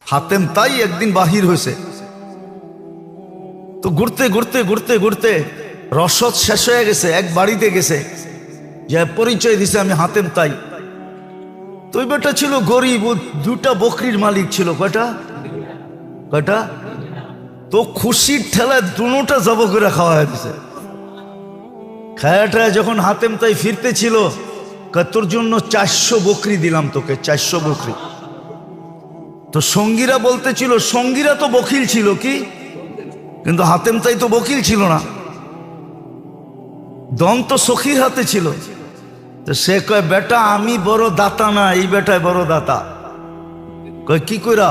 হাতেম তাই একদিন বাহির হয়েছে, তো ঘুরতে ঘুরতে ঘুরতে ঘুরতে রসদ শেষ হয়ে গেছে, এক বাড়িতে গেছে, যে পরিচয় দিছে আমি হাতেম তাই। তো ওই বেটা ছিল গরিব, ও দুটা বকরির মালিক ছিল। কয়টা কয়টা? তো খুশির ঠেলায় দুটা জব করে খাওয়া দিছে। খায়াটায় যখন হাতেম তাই ফিরতে ছিল, তোর জন্য 400 বকরি দিলাম তোকে, 400 বকরি। তো সঙ্গীরা বলতেছিল, সঙ্গীরা তো বকিল ছিল কি, কিন্তু হাতেম তাই তো বকিল ছিল না, দম তো সখীর হাতে ছিল। তো সে কয়, বেটা আমি বড় দাতা না, এই বেটায় বড় দাতা। কয় কি কইরা?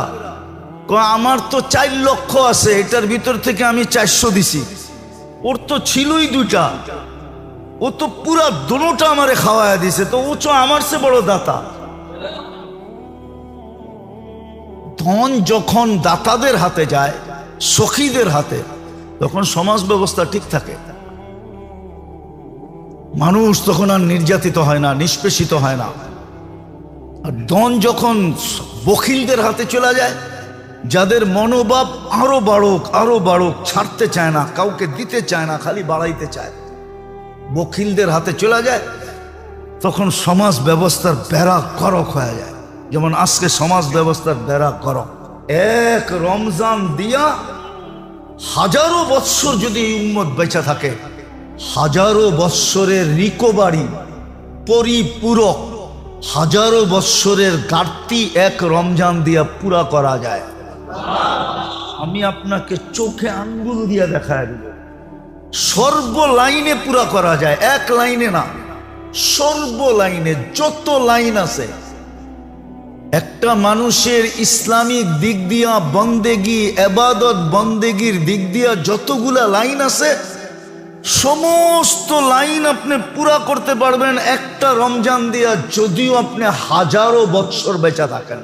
কয় আমার তো 4 লক্ষ আছে, এটার ভিতর থেকে আমি 400 দিছি, ওর তো ছিলই 2টা, ও তো পুরা দুটা আমারে খাওয়ায় দিছে, তো ও তো আমার চেয়ে বড় দাতা। ধন যখন দাতাদের হাতে যায়, সখীদের হাতে, তখন সমাজ ব্যবস্থা ঠিক থাকে, মানুষ তখন আর নির্যাতিত হয় না, নিষ্পেষিত হয় না। আর ধন যখন বখিলদের হাতে চলে যায়, যাদের মনোভাব আরো বাড়ুক আরো বাড়ুক, ছাড়তে চায় না, কাউকে দিতে চায় না, খালি বাড়াইতে চায়, বখিলদের হাতে চলে যায়, তখন সমাজ ব্যবস্থার বেড়া করক হয়ে যায়। যেমন আজকে সমাজ ব্যবস্থার বেড়া করক। এক রমজান দিয়া হাজারো বৎসর যদি উম্মত বেঁচে থাকে, হাজারো বৎসরের রিকভারি পরিপূরক, হাজারো বৎসরের ঘাটতি এক রমজান দিয়া পুরা করা যায়। আমি আপনাকে চোখে আঙ্গুল দিয়া দেখায় দেব, সর্ব লাইনে পুরা করা যায়, এক লাইনে না, সর্ব লাইনে যত লাইন আছে। একটা মানুষের ইসলামিক দিক দিয়া বন্দেগি, এবাদত বন্দেগির দিক দিয়া যতগুলা লাইন আছে, সমস্ত লাইন আপনি পুরা করতে পারবেন একটা রমজান দিয়া, যদিও আপনি হাজারো বৎসর বেঁচে থাকেন।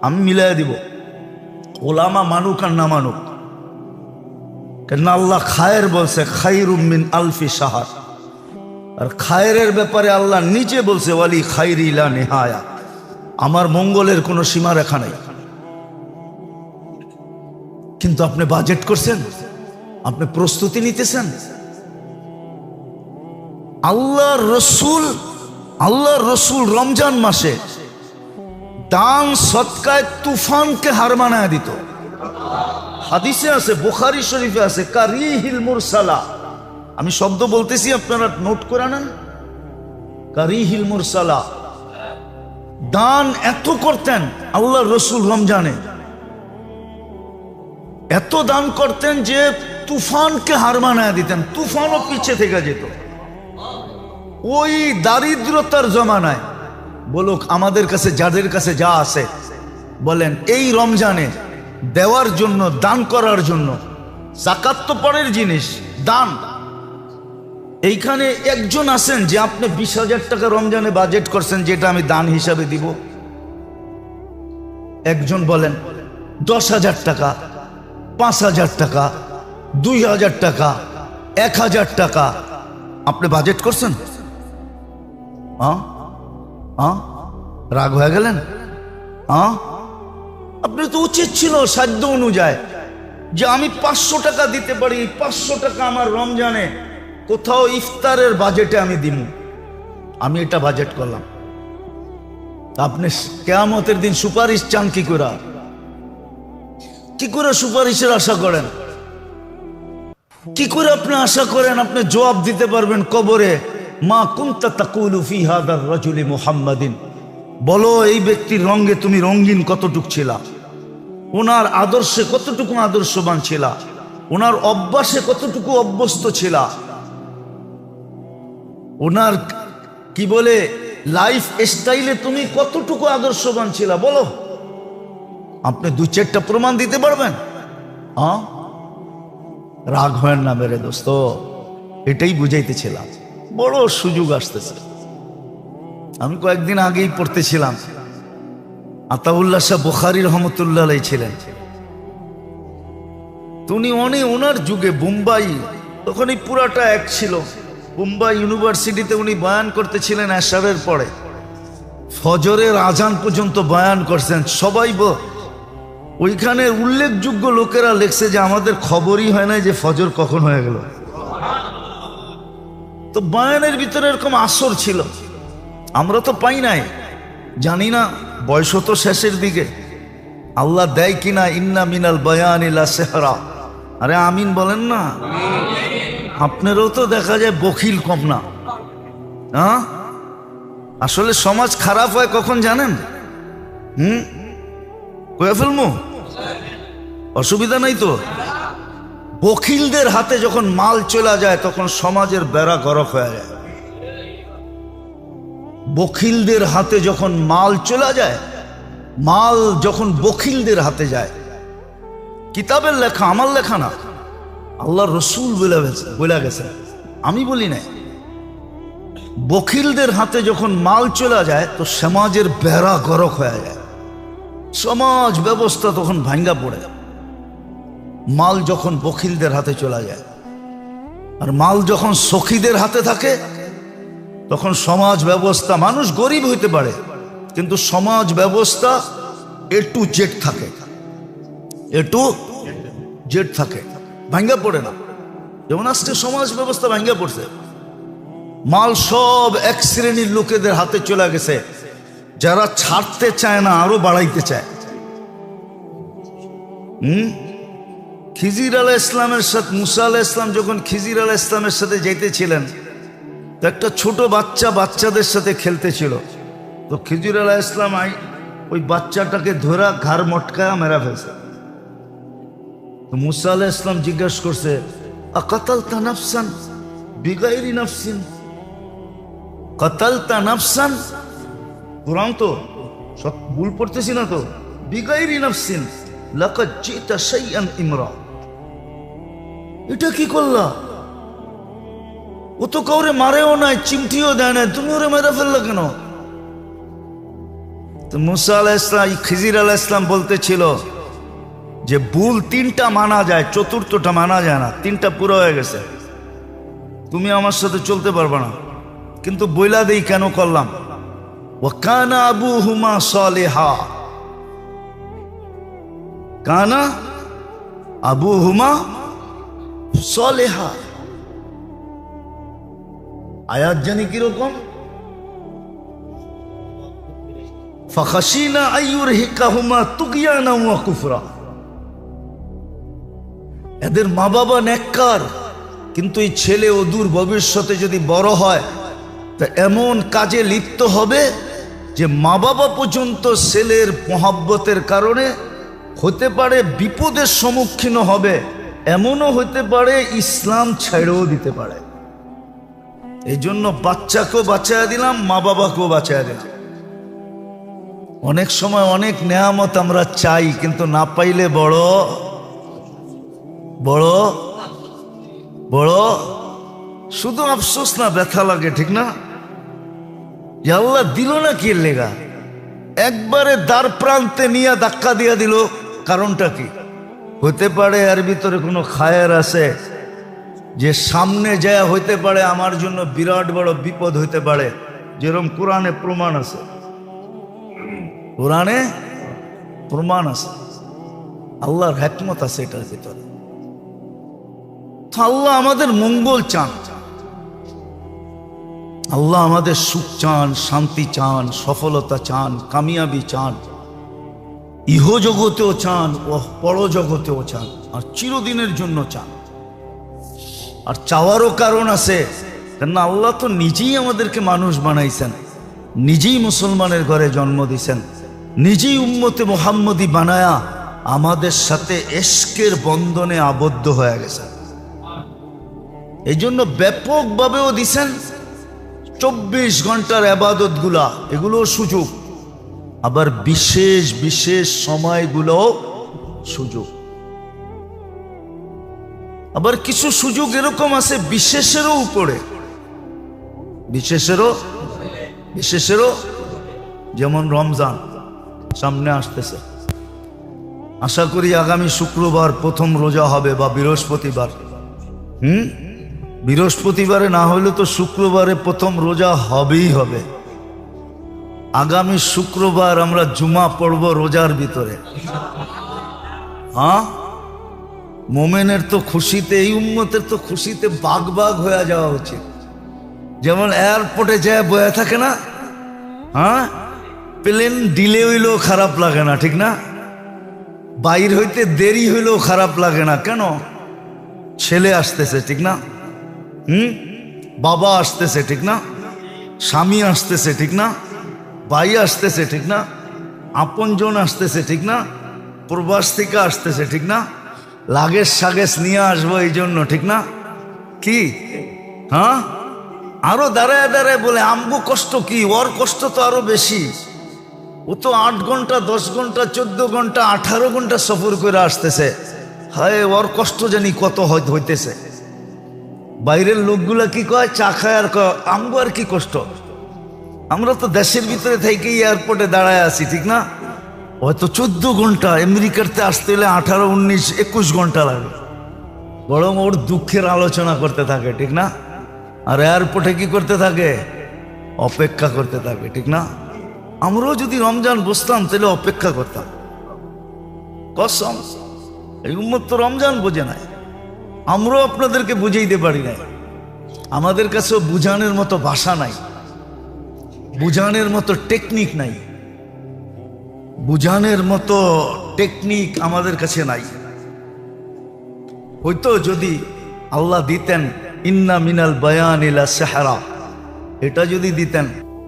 আমি মিলাই দিব, ওলামা মানুক আর না মানুক, কেন আল্লাহ খায়ের বলছে, খায়রুম মিন আলফি শাহর। আর খায়ের ব্যাপারে আল্লাহ নিজে বলছে, ওয়ালি খায়রি লা নিহায়া, আমার মঙ্গলের কোনো সীমা রেখা নাই। কিন্তু আপনি বাজেট করছেন, আপনি প্রস্তুতি নিতেছেন। আল্লাহর রসুল রমজান মাসে দান সদকায় তুফানকে হার মানায় দিত। হাদিসে আছে, বুখারী শরীফে আছে, কারিহিল মুরসালা। আমি শব্দ বলতেছি, আপনারা নোট করে নেন। কারিহিল মুরসালা, দান এত করতেন আল্লাহর রসুল রমজানে, এত দান করতেন যে তুফানকে হার মানায় দিতেন, তুফানও পিছে থেকে যেত। ওই দারিদ্রতার জমানায় বলুক, আমাদের কাছে যাদের কাছে যা আছে, বলেন এই রমজানে দেওয়ার জন্য, দান করার জন্য, যাকাত তো পরের জিনিস, দান। এইখানে একজন আছেন যে আপনি 20,000 টাকা রমজানে বাজেট করছেন, যেটা আমি দান হিসাবে দিব? একজন বলেন 10,000 টাকা, 5,000 টাকা, 2,000 টাকা, 1,000 টাকা আপনি বাজেট করছেন? রাগ হয়ে গেলেন? আপনি তো উচিত ছিল সাধ্য অনুযায়ী যে আমি 500 টাকা দিতে পারি, 500 টাকা আমার রমজানে কোথাও ইফতারের বাজেটে আমি দিব, আমি এটা বাজেট করলাম। আপনি কিয়ামতের দিন সুপারিশ চান কি করে? কি করে সুপারিশের আশা করেন? কি করে আপনি আশা করেন আপনি জবাব দিতে পারবেন কবরে? মা কুনতা তাকুলু ফি হাদার রাজুলি মুহাম্মাদিন, বলো এই ব্যক্তির রঙে তুমি রঙিন কতটুক ছিলা, ওনার আদর্শে কতটুকু আদর্শবান ছিলা, ওনার অভ্যাসে কতটুকু অভ্যস্ত ছিলা, ওনার কি বলে লাইফ স্টাইলে তুমি কতটুকু আদর্শবান ছিলা, বলো। আপনি 2-4টা প্রমাণ দিতে পারবেন? রাগ হয় না মেরে দোস্ত, এটাই বুঝাইতেছিলাম। বড় সুযোগ আসতেছে। আমি কয়েকদিন আগেই পড়তেছিলাম, আতাউল্লাহ শাহ বুখারী রহমতুল্লাহ আলাইহি ছিলেন। উনি ওনার যুগে বোম্বাই, তখন এই পুরাটা এক ছিল, বোম্বাই ইউনিভার্সিটিতে উনি বয়ান করতেছিলেন এশারের পরে। ফজরের আজান পর্যন্ত বয়ান করছেন। সবাই ওইখানে উল্লেখযোগ্য লোকেরা লেখছে যে আমাদের খবরই হয় না যে ফজর কখন হয়ে গেল। তো বয়ানের ভিতরে এরকম আসর ছিল, আমরা তো পাই নাই, জানি না, বয়স তো শেষের দিকে। আল্লাহ দেয় কিনা ইন্না মিনাল বয়ান ইলা সেহরা। আরে আমিন বলেন না। আপনারও তো দেখা যায় বখিল কম না। হ্যাঁ, আসলে সমাজ খারাপ হয় কখন জানেন? কয়ে ফেলবো, অসুবিধা নাই তো। বখিলদের হাতে যখন মাল চলে যায় তখন সমাজের বেড়া গরক হয়ে যায়। বখিলদের হাতে যখন মাল চলে যায়, মাল যখন বখিলদের হাতে যায়, কিতাবের লেখা, আমার লেখা না, আল্লাহ রসুল বলে গেছে, আমি বলি নাই। বখিলদের হাতে যখন মাল চলে যায় তো সমাজের বেড়া গরক হয়ে যায়, সমাজ ব্যবস্থা তখন ভাঙ্গা পড়ে। মাল যখন বখিলদের হাতে চলে যায়, আর মাল যখন সখীদের হাতে থাকে তখন সমাজ ব্যবস্থা, মানুষ গরিব হইতে পারে কিন্তু সমাজ ব্যবস্থা A to Z থাকে, A to Z থাকে, ভাঙ্গা পড়ে না। যেমন আজকে সমাজ ব্যবস্থা ভাঙ্গা পড়ছে, মাল সব এক শ্রেণীর লোকেদের হাতে চলে গেছে, যারা ছাড়তে চায় না, আরো বাড়াইতে চায়। খিজির আলাইহিস ইসলামের সাথে মুসা আলাইহিস ইসলাম যখন খিজির আলাইহিস ইসলামের সাথে যাইতেছিলেন, তো একটা ছোট বাচ্চাদের সাথে খেলতেছিল। তো খিজির আলাইহিস ইসলাম ওই বাচ্চাটাকে ধরা ঘাড় মটকায়া মেরা ফেলছে। তো মুসা আলাইহিস ইসলাম জিজ্ঞাসা করছে, আকাতালতা নাফসান বিগাইরি নাফসিন, কাতালতা নাফসান, কোরআন তো সব ভুল পড়তেছি না তো, বিগাইরি নাফসিন লাকাদ জিতা শাইআন ইমরা। এটা কি করলা? ও তো কাউরে মারেও নাই, চিমটিও দেয় না, তুমি ওরে মেরে ফেললা কেন? তো মুসা আলাইহিস ইসলাম, খিজির আলাইহিস ইসলাম বলতেছিল যে ভুল তিনটা মানা যায়, চতুর্থটা মানা যায় না, তিনটা পুরো হয়ে গেছে, তুমি আমার সাথে চলতে পারবে না। কিন্তু বইলা দেই কেন করলাম। ওয়া কানা আবুহুমা সালিহা, কানা আবুহুমা সালিহা। আয়াত জানি কিরকম, ফাখাশিনা আইয়ুরহিকাহুমা তুগয়ানা ওয়া কুফরা। এদের মা বাবা নেককার, কিন্তু এই ছেলে অদূর ভবিষ্যতে যদি বড় হয় তা এমন কাজে লিপ্ত হবে যে মা বাবা পর্যন্ত ছেলের মহাব্বতের কারণে হতে পারে বিপদের সম্মুখীন হবে, এমনও হতে পারে ইসলাম ছেড়েও দিতে পারে। এই জন্য বাচ্চাকেও বাঁচায়া দিলাম, মা বাবাকেও বাঁচায়া দিলাম। অনেক সময় অনেক নেয়ামত আমরা চাই, কিন্তু না পাইলে বড় বড় বড় শুধু আফসোস না, ব্যথা লাগে, ঠিক না? যে আল্লাহ দিল না কি লেগা, একবারে দ্বার প্রান্তে নিয়ে ধাক্কা দিয়া দিল, কারণটা কি? হতে পারে এর ভিতরে কোনো খায়ের আছে, যে সামনে যায় হইতে পারে আমার জন্য বিরাট বড় বিপদ হইতে পারে, যেরকম কোরআনে প্রমাণ আছে, কোরআনে প্রমাণ আছে, আল্লাহর হিকমত আছে এটার ভিতরে। আল্লাহ আমাদের মঙ্গল চান, আল্লাহ আমাদের সুখ চান, শান্তি চান, সফলতা চান, কামিয়াবি চান, ইহ জগতেও চান ও পরজগতেও চান, আর চিরদিনের জন্য চান। আর চাওয়ারও কারণ আছে, কেননা আল্লাহ তো নিজেই আমাদেরকে মানুষ বানাইছেন, নিজেই মুসলমানের ঘরে জন্ম দিয়েছেন, নিজেই উম্মতে মুহাম্মদী বানায়া আমাদের সাথে ইশকের বন্ধনে আবদ্ধ হয়ে গেছেন। এই জন্য ব্যাপকভাবেও দিছেন 24 ঘন্টার ইবাদত গুলা, এগুলো সুযোগ, আবার বিশেষ বিশেষ সময়গুলো সুযোগ। আবার কিছু সুযোগ এরকম আছে বিশেষেরও উপরে, বিশেষেরও, যেমন রমজান সামনে আসতেছে, আশা করি আগামী শুক্রবার প্রথম রোজা হবে বা বৃহস্পতিবার। বৃহস্পতিবারে না হলে তো শুক্রবারে প্রথম রোজা হবেই হবে। আগামী শুক্রবার আমরা জুমা পড়ব রোজার ভিতরে। হ্যাঁ, মোমেনের তো খুশিতে, এই উম্মতের তো খুশিতে বাগ বাগ হয়ে যাওয়া উচিত। যেমন এয়ারপোর্টে যায় বয়ে থাকে না, হ্যাঁ, প্লেন ডিলে হইলেও খারাপ লাগে না, ঠিক না? বাইর হইতে দেরি হইলেও খারাপ লাগে না। কেন? ছেলে আসতেছে, ঠিক না? বাবা আসতেছে, ঠিক না? স্বামী আসতেছে, ঠিক না? ভাই আসতেছে, ঠিক না? আপনজন আসতেছে, ঠিক না? প্রবাস থেকে আসতেছে, ঠিক না? লাগেজ সাগেজ নিয়ে আসবো এই জন্য, ঠিক না? কি হ্যাঁ, আরো দাঁড়ায় দাঁড়ায় বলে আমগো কষ্ট কি, ওর কষ্ট তো আরো বেশি। ও তো 8 ঘন্টা 10 ঘন্টা 14 ঘন্টা 18 ঘন্টা সফর করে আসতেছে। হায়, ওর কষ্ট জানি কত হইতেছে। বাইরের লোকগুলা কি কয়, চা খায় আর কয় আমগো আর কি কষ্ট। আমরা তো দেশের ভিতরে থেকেই এয়ারপোর্টে দাঁড়ায় আছি, ঠিক না? হয়তো 14 ঘন্টা, আমেরিকাতে আসতে হলে 18, 19, 21 ঘন্টা লাগে। বরং ওর দুঃখের আলোচনা করতে থাকে, ঠিক না? আর এয়ারপোর্টে কি করতে থাকে? অপেক্ষা করতে থাকে, ঠিক না? আমরাও যদি রমজান বসতাম তাহলে অপেক্ষা করতাম। কসম, এই উম্মত তো রমজান বোঝে নাই। আমরাও আপনাদেরকে বুঝাইতে পারি নাই। আমাদের কাছেও বুঝানোর মতো ভাষা নাই, বুঝানোর মতো টেকনিক নাই, বুঝানোর মতো টেকনিক আমাদের কাছে নাই। হয়তো যদি আল্লাহ দিতেন ইন্না মিনাল বায়ান ইলা সাহরা, এটা যদি দিতেন,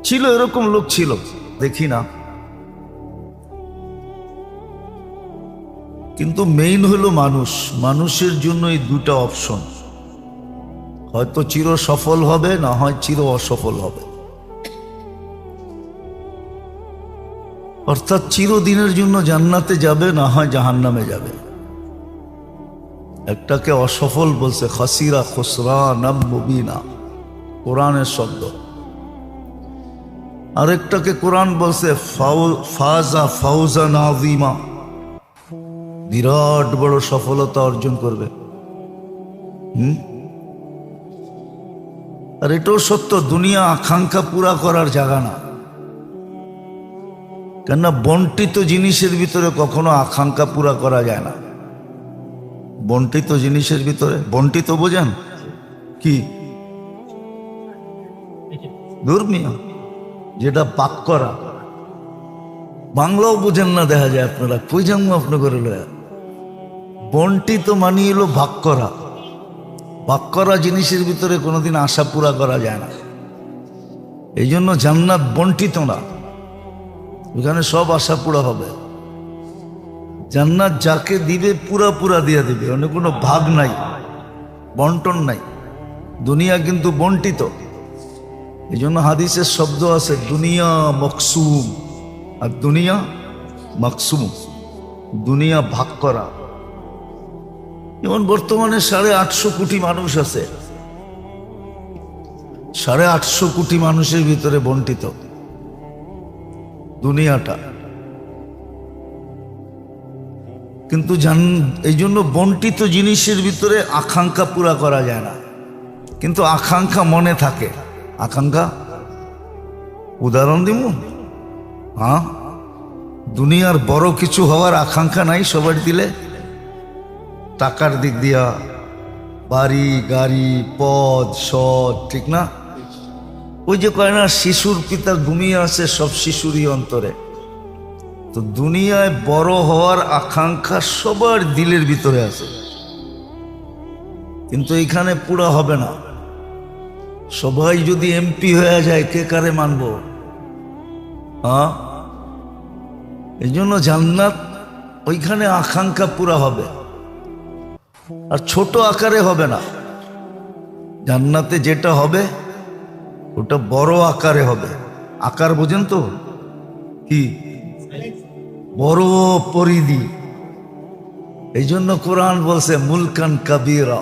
ছিল এরকম লোক ছিল, দেখি না। কিন্তু মেইন হলো মানুষ। মানুষের জন্য এই দুটা অপশন, হয়তো চির সফল হবে, না হয় চির অসফল হবে। অর্থাৎ চিরদিনের জন্য জান্নাতে যাবে, না হয় জাহান্নামে যাবে। একটাকে অসফল বলছে খাসিরা খুসরানাম মুবিনা, কোরআনের শব্দ। আরেকটাকে কোরআন বলছে ফাজা ফাউজান আযীমা, বিরাট বড় সফলতা অর্জন করবে। আর এটাও সত্য, দুনিয়া আকাঙ্ক্ষা পুরা করার জায়গা না। কেননা বন্টিত জিনিসের ভিতরে কখনো আকাঙ্ক্ষা পুরা করা যায় না। বন্টিত জিনিসের ভিতরে, বন্টিত বোঝেন কি? ধর্মীয়, যেটা পাক করা। বাংলাও বোঝেন না দেখা যায় আপনারা, কই জানবো আপনি করে লয়া। বন্টিত মানি হলো ভাগ করা। ভাগ করা জিনিসের ভিতরে কোনোদিন আশা পুরা করা যায় না। এই জন্য জান্নাত বন্টিত না, ওখানে সব আশা পুরা হবে। জান্নাত যাকে দিবে পুরা পুরা দিয়ে দিবে, অন্য কোনো ভাগ নাই, বন্টন নাই। দুনিয়া কিন্তু বন্টিত। এই জন্য হাদিসের শব্দ আছে দুনিয়া মকসুম আর দুনিয়া মাকসুম, দুনিয়া ভাগ করা। যেমন বর্তমানে 850 কোটি মানুষ আছে, 850 কোটি মানুষের ভিতরে বন্টিত দুনিয়াটা। কিন্তু এই জন্য বন্টিত জিনিসের ভিতরে আকাঙ্ক্ষা পুরা করা যায় না, কিন্তু আকাঙ্ক্ষা মনে থাকে। আকাঙ্ক্ষা, উদাহরণ দিব, হ্যাঁ, দুনিয়ার বড় কিছু হওয়ার আকাঙ্ক্ষা নাই সবার দিলে? টাকার দিক দিয়া, বাড়ি গাড়ি পদ সদ, ঠিক না? ওই যে কয় না, শিশুর পিতা ঘুমিয়ে আছে সব শিশুরই অন্তরে। তো দুনিয়ায় বড় হওয়ার আকাঙ্ক্ষা সবার দিলের ভিতরে আছে, কিন্তু এখানে পুরা হবে না। সবাই যদি এমপি হয়ে যায়, কে কারে মানব? হ্যাঁ, এই জন্য জান্নাত ওইখানে আকাঙ্ক্ষা পুরা হবে, আর ছোট আকারে হবে না। জান্নাতে যেটা হবে ওটা বড় আকারে হবে। আকার বোঝেন তো কি? বড় পরিধি। এই জন্য কোরআন বলছে মুলকান কাবীরা,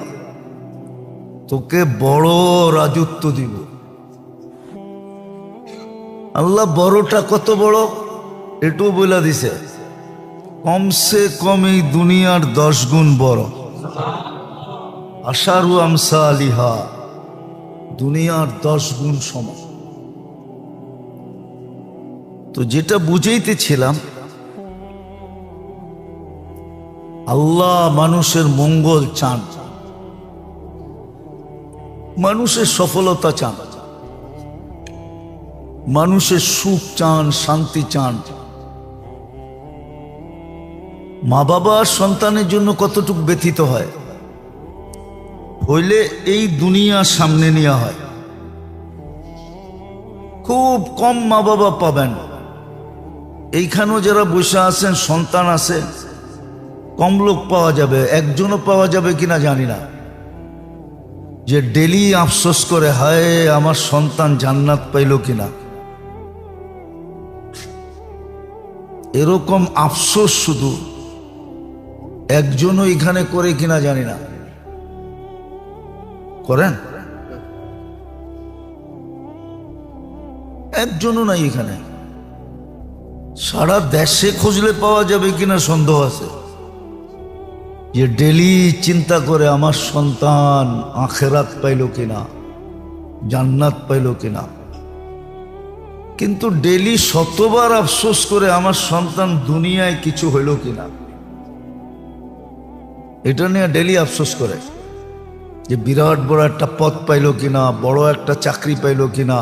তোকে বড় রাজত্ব দিব। আল্লাহ বড়টা কত বড় এটাও বলে দিছে, কমসে কম এই দুনিয়ার 10 গুণ বড়। আশারু আমসালিহা, দুনিয়ার 10 গুণ সমান। তো যেটা বুঝাইতেছিলাম, আল্লাহ মানুষের মঙ্গল চান, মানুষের সফলতা চান, মানুষের সুখ চান, শান্তি চান। মা বাবা সন্তানের জন্য কতটুকু ব্যথিত হয়, হইলে এই দুনিয়া সামনে নেওয়া হয়। খুব কম মা বাবা পাবেন, এইখানেও যারা বসে আছেন সন্তান আছে, কম লোক পাওয়া যাবে, একজনও পাওয়া যাবে কিনা জানি না, যে ডেলি আফসোস করে হায় আমার সন্তান জান্নাত পাইল কিনা। এরকম আফসোস শুধু একজনও এখানে করে কিনা জানি না। করেন? একজনও নাই এখানে। সারা দেশে খুঁজলে পাওয়া যাবে কিনা সন্দেহ আছে, যে ডেলি চিন্তা করে আমার সন্তান আখেরাত পাইল কিনা, জান্নাত পাইল কিনা। কিন্তু ডেলি শতবার আফসোস করে আমার সন্তান দুনিয়ায় কিছু হইল কিনা, এটা নিয়ে ডেলি আফসোস করে, যে বিরাট বড় একটা পদ পাইল কিনা, বড় একটা চাকরি পাইল কিনা,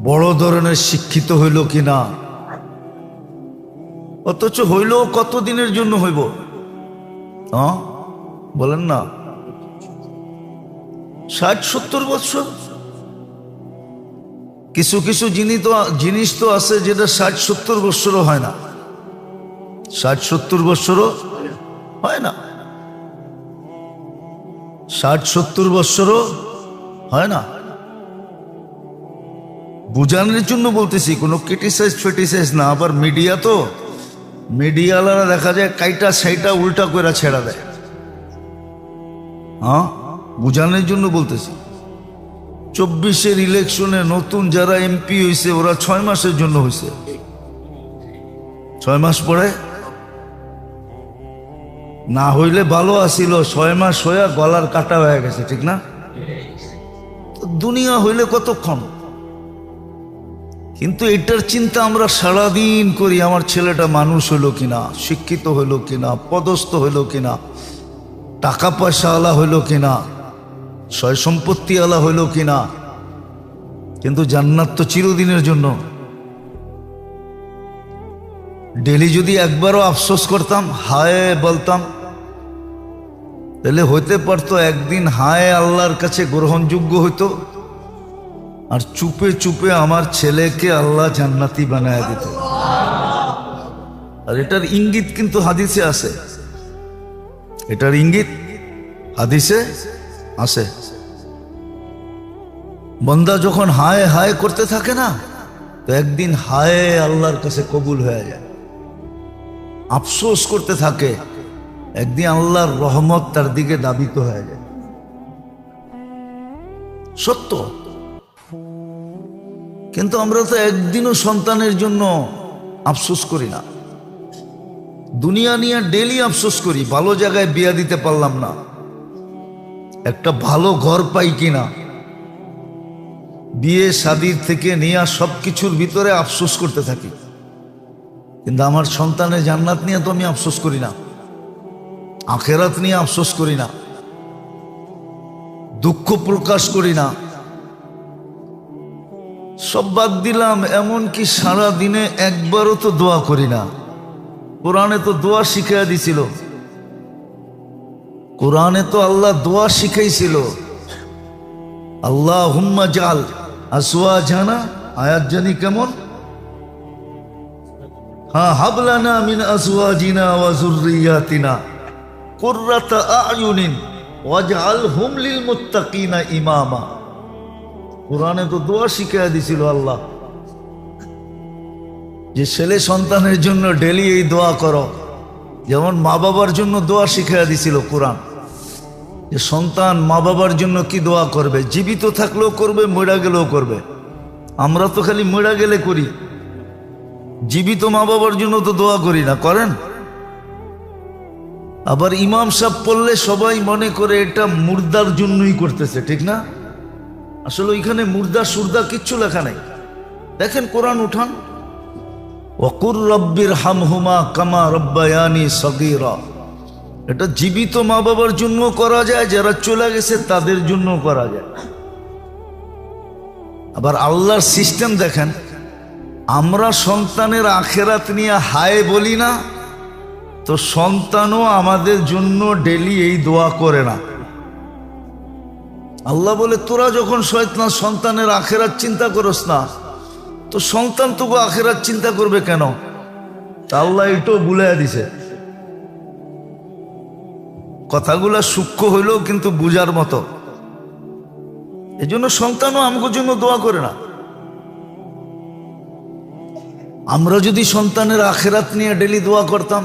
বড় ধরনের শিক্ষিত হইল কিনা। অথচ হইল কতদিনের জন্য হইব? হ্যাঁ বলেন না, 60-70 বছর। কিছু কিছু জিনিস তো আছে যেটা 60-70 বছরও হয় না, 60-70 বছরও হয় না, 60-70 বছরও হয় না। বুঝানোর জন্য বলতেছি, কোনো ক্রিটিসাইজ না। আবার মিডিয়া তো, মিডিয়াওয়ালারা দেখা যায় কাইটা সাইটা উল্টা করে ছেড়া দেয়। হ্যাঁ, বুঝানোর জন্য বলতেছি। 24-এর ইলেকশনে নতুন যারা এমপি হয়েছে ওরা 6 মাসের জন্য হয়েছে, 6 মাস পরে না হইলে ভালো আসিল, 6 মাস হইয়া গলার কাটা হয়ে গেছে, ঠিক না? দুনিয়া হইলে কতক্ষণ? কিন্তু এটার চিন্তা আমরা সারাদিন করি, আমার ছেলেটা মানুষ হইল কিনা, শিক্ষিত হইল কিনা, পদস্থ হইল কিনা, টাকা পয়সা আলা হইল কিনা, সয় সম্পত্তি আলা হইল কিনা। কিন্তু জান্নাত তো চিরদিনের জন্য। ডেলি যদি একবারও আফসোস করতাম, হায় বলতাম, তাহলে হইতে পারতো একদিন হায় আল্লাহর কাছে গ্রহণযোগ্য হইতো, আর চুপে চুপে আমার ছেলেকে আল্লাহ জান্নাতি বানায় দিত। আর এটার ইঙ্গিত কিন্তু হাদিসে আছে, এটার ইঙ্গিত হাদিসে আছে। বন্দা যখন হায় হায় করতে থাকে না, তো একদিন হায় আল্লাহর কাছে কবুল হয়ে যায়। আফসোস করতে থাকে, একদিন আল্লাহর রহমত তার দিকে দাবিত হয়ে যায়। সত্য। কিন্তু আমরা তো একদিনও সন্তানের জন্য আফসোস করি না। দুনিয়া নিয়ে ডেলি আফসোস করি, ভালো জায়গায় বিয়া দিতে পারলাম না, একটা ভালো ঘর পাই কিনা, বিয়ে শাদীর থেকে নিয়ে সবকিছুর ভিতরে আফসোস করতে থাকি। কিন্তু আমার সন্তানের জান্নাত নিয়ে তো আমি আফসোস করি না, আখেরাত নিয়ে আফসোস করি না, দুঃখ প্রকাশ করি না। সব বাদ দিলাম, এমনকি সারা দিনে একবারও তো দোয়া করি না। কোরআনে তো দোয়া শিখাইয়া দিছিল, কোরআনে তো আল্লাহ দোয়া শিখাইছিল, আল্লাহুম্মা জাল আসওয়াজানা, আয়াত জানি কেমন, হ্যাঁ, হাবলানা মিন আসওয়াজিনা ওয়া যুররিয়াতিনা কুররাতা আয়ুনিন ওয়াজআলহুম লিল মুত্তাকিনা ইমামা। কোরআনে তো দোয়া শিখাইয়া দিছিল আল্লাহ, যে ছেলে সন্তানের জন্য ডেলি এই দোয়া করো। যেমন মা বাবার জন্য দোয়া শিখাইয়া দিছিল কোরআন, যে সন্তান মা বাবার জন্য কি দোয়া করবে, জীবিত থাকলেও করবে, মরা গেলেও করবে। আমরা তো খালি মরা গেলে করি, জীবিত মা বাবার জন্য তো দোয়া করি না। করেন? আবার ইমাম সাহেব পড়লে সবাই মনে করে এটা মুর্দার জন্যই করতেছে, ঠিক না? আসলে ওইখানে মুর্দা সুরদা কিচ্ছু লেখা নাই। দেখেন কোরআন উঠান, ওয়াকুর রব্বির হামহুমা কামা রব্বায়ানি সগীরা। এটা জীবিত মা বাবার জন্য করা যায়, যারা চলে গেছে তাদের জন্য করা যায়। আবার আল্লাহর সিস্টেম দেখেন, আমরা সন্তানের আখেরাত নিয়ে হায় বলি না, তো সন্তানও আমাদের জন্য ডেলি এই দোয়া করে না। আল্লাহ বলে, তোরা যখন শয়তান সন্তানের আখেরাত চিন্তা করস না, তো সন্তান তোকে আখেরাত চিন্তা করবে কেন? তা আল্লাহ এটাও বুলাইয়া দিছে। কথাগুলা সূক্ষ্ম হইলেও কিন্তু বুঝার মতো। এই জন্য সন্তানও আমাদের জন্য দোয়া করে না। আমরা যদি সন্তানের আখেরাত নিয়ে ডেলি দোয়া করতাম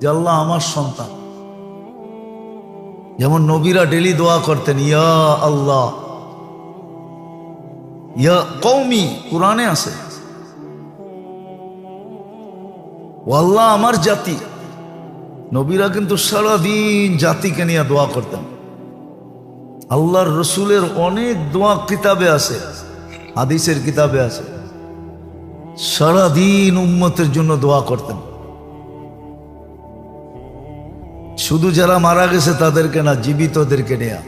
যে আল্লাহ আমার সন্তান, যেমন নবীরা ডেলি দোয়া করতেন, ইয়া আল্লাহ ইয়া কওমি, কুরআনে আছে, ও আল্লাহ আমার জাতি। নবীরা কিন্তু সারাদিন জাতিকে নিয়ে দোয়া করতেন। আল্লাহর রসুলের অনেক দোয়া কিতাবে আছে, হাদিসের কিতাবে আছে, সারাদিন উম্মতের জন্য দোয়া করতেন। শুধু যারা মারা গেছে তাদেরকে না, জীবিতদেরকে নিয়ে।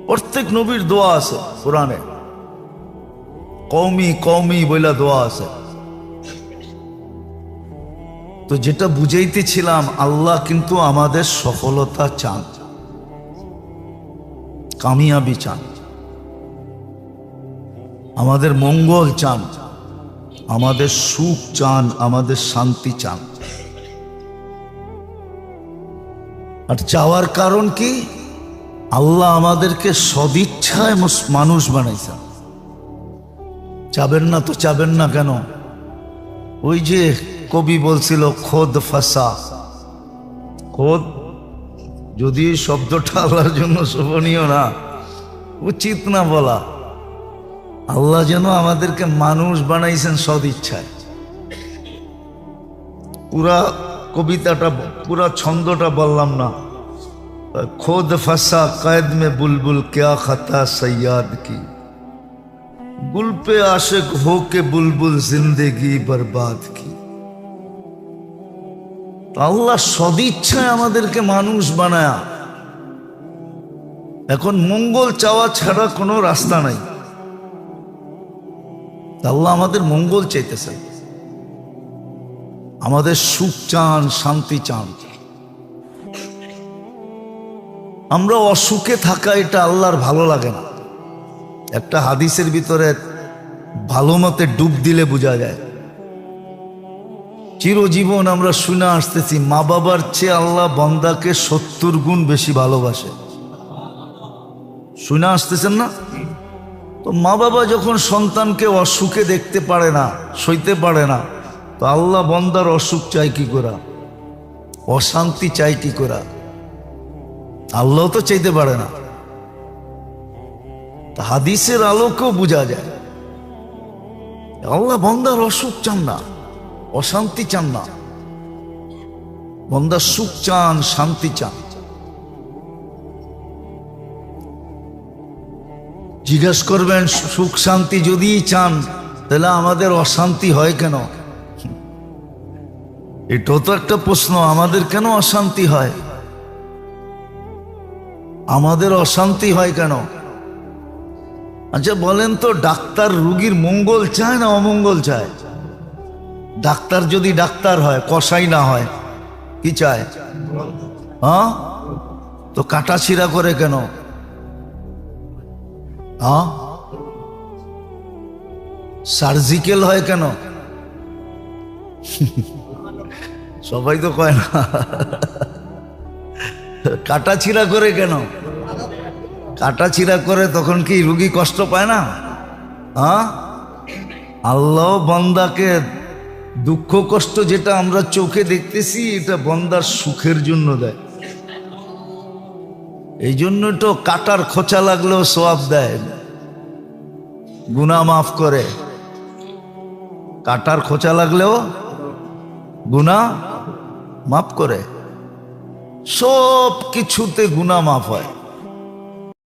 প্রত্যেক নবীর দোয়া আছে কোরআনে, কওমি কওমি বইলা দোয়া আছে। তো যেটা বুঝাইতেছিলাম, আল্লাহ কিন্তু আমাদের সফলতা চান, কামিয়াবি চান, আমাদের মঙ্গল চান, আমাদের সুখ চান, আমাদের শান্তি চান। আর চাওয়ার কারণ কি? আল্লাহ আমাদেরকে সদিচ্ছায় মানুষ বানাইছেন। চাবেন না তো চাবেন না কেন? ওই যে কবি বলছিল, খোদ ফাসা। খোদ, যদি শব্দটা আল্লাহর জন্য শোভনীয় না, উচিত না বলা। আল্লাহ যেন আমাদেরকে মানুষ বানাইছেন সদিচ্ছায়। পুরা কবিতাটা, পুরা ছন্দটা বললাম না। খোদ ফাসা कैद में बुलबुल क्या खता सैयाद की, गुल पे आशिक हो के बुलबुल जिंदगी बर्बाद की। আল্লাহ সদিচ্ছায় আমাদেরকে মানুষ বানায়া। এখন মঙ্গল চাওয়া ছাড়া কোনো রাস্তা নাই। আল্লাহ আমাদের মঙ্গল চাইতেছেন, আমাদের সুখ চান, শান্তি চান। আমরা অসুখে থাকা, এটা আল্লাহর ভালো লাগে না। একটা হাদিসের ভিতরে ভালো মতে ডুব দিলে বোঝা যায়। চিরজীবন আমরা শুনে আসতেছি, মা বাবার চেয়ে আল্লাহ বান্দাকে 70 গুণ বেশি ভালোবাসে। শুনে আসতেছেন না? তো মা বাবা যখন সন্তানকে অসুখে দেখতে পারে না, সইতে পারে না, তো আল্লাহ বান্দার অসুখ চাই কি করে, অশান্তি চাই কি করে? আল্লাহ তো চাইতে পারে না। হাদিসের আলোকেও বোঝা যায়, আল্লাহ বান্দার অসুখ চান না, অশান্তি চান না। বান্দা সুখ চান, শান্তি চান। জিজ্ঞেস করবেন, সুখ শান্তি যদি চান, তাহলে আমাদের অশান্তি হয় কেন? এটাও তো একটা প্রশ্ন। আমাদের কেন অশান্তি হয়? আমাদের অশান্তি হয় কেন? আচ্ছা বলেন তো, ডাক্তার রুগীর মঙ্গল চায় না অমঙ্গল চায়? ডাক্তার যদি ডাক্তার হয়, কসাই না হয়, কি চায়? হ্যাঁ, তো কাটা ছিঁড়া করে কেন? হ্যাঁ, সার্জিক্যাল হয় কেন? সবাই তো কয় না। কাটা ছিঁড়া করে কেন? কাটা ছিঁড়া করে তখন কি রুগী কষ্ট পায় না? হ্যাঁ, আল্লাহ বান্দাকে দুঃখ কষ্ট যেটা আমরা চোখে দেখতেছি, এটা বান্দার সুখের জন্য দেয়। এই জন্য তো কাটার খোঁচা লাগলেও সওয়াব দেয়, গুনাহ মাফ করে। কাটার খোঁচা লাগলেও গুনাহ মাফ করে। সব কিছুতে গুনাহ মাফ হয়।